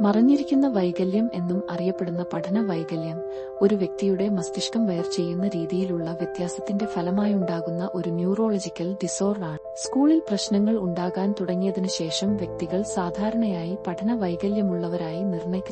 മറഞ്ഞിരിക്കുന്ന വൈകല്യം എന്നും അറിയപ്പെടുന്ന പഠന വൈകല്യം ഒരു വ്യക്തിയുടെ മസ്തിഷ്കം വയർ ചെയ്യുന്ന രീതിയിലുള്ള വ്യത്യാസത്തിന്റെ ഫലമായുണ്ടാകുന്ന ഒരു ന്യൂറോളജിക്കൽ ഡിസോർഡറാണ്. സ്കൂളിൽ പ്രശ്നങ്ങൾ ഉണ്ടാകാൻ തുടങ്ങിയതിനു ശേഷം വ്യക്തികൾ സാധാരണയായി പഠന വൈകല്യമുള്ളവരായി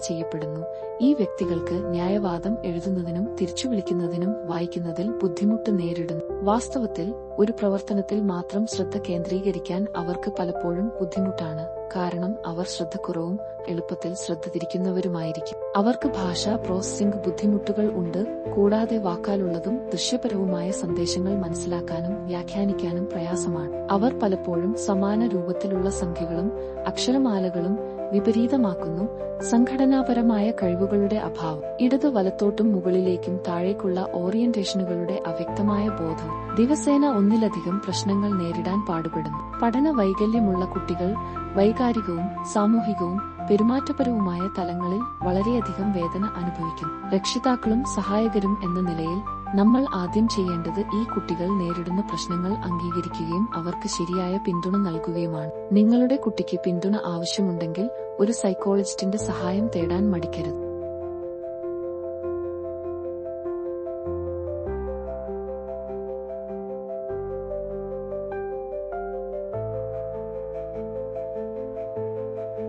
ചെയ്യപ്പെടുന്നു. ഈ വ്യക്തികൾക്ക് ന്യായവാദം എഴുതുന്നതിനും തിരിച്ചുവിളിക്കുന്നതിനും വായിക്കുന്നതിൽ ബുദ്ധിമുട്ട് നേരിടുന്നു. വാസ്തവത്തിൽ ഒരു പ്രവർത്തനത്തിൽ മാത്രം ശ്രദ്ധ കേന്ദ്രീകരിക്കാൻ അവർക്ക് പലപ്പോഴും ബുദ്ധിമുട്ടാണ്. കാരണം അവർ ശ്രദ്ധക്കുറവും എളുപ്പത്തിൽ ശ്രദ്ധ തിരിക്കുന്നവരുമായിരിക്കും. അവർക്ക് ഭാഷാ പ്രോസസ്സിംഗ് ബുദ്ധിമുട്ടുകൾ ഉണ്ട്. കൂടാതെ വാക്കാലുള്ളതും ദൃശ്യപരവുമായ സന്ദേശങ്ങൾ മനസ്സിലാക്കാനും വ്യാഖ്യാനിക്കാനും പ്രയാസമാണ്. അവർ പലപ്പോഴും സമാന രൂപത്തിലുള്ള സംഖ്യകളും അക്ഷരമാലകളും വിപരീതമാക്കുന്നു. സംഘടനാപരമായ കഴിവുകളുടെ അഭാവം, ഇടത് വലത്തോട്ടും മുകളിലേക്കും താഴേക്കുള്ള ഓറിയന്റേഷനുകളുടെ അവ്യക്തമായ ബോധം, ദിവസേന ഒന്നിലധികം പ്രശ്നങ്ങൾ നേരിടാൻ പാടുപെടുന്നു. പഠന വൈകല്യമുള്ള കുട്ടികൾ വൈകാരികവും സാമൂഹികവും പെരുമാറ്റപരവുമായ തലങ്ങളിൽ വളരെയധികം വേദന അനുഭവിക്കുന്നു. രക്ഷിതാക്കളും സഹായകരും എന്ന നിലയിൽ നമ്മൾ ആദ്യം ചെയ്യേണ്ടത് ഈ കുട്ടികൾ നേരിടുന്ന പ്രശ്നങ്ങൾ അംഗീകരിക്കുകയും അവർക്ക് ശരിയായ പിന്തുണ നൽകുകയുമാണ്. നിങ്ങളുടെ കുട്ടിക്ക് പിന്തുണ ആവശ്യമുണ്ടെങ്കിൽ ഒരു സൈക്കോളജിസ്റ്റിന്റെ സഹായം തേടാൻ മടിക്കരുത്.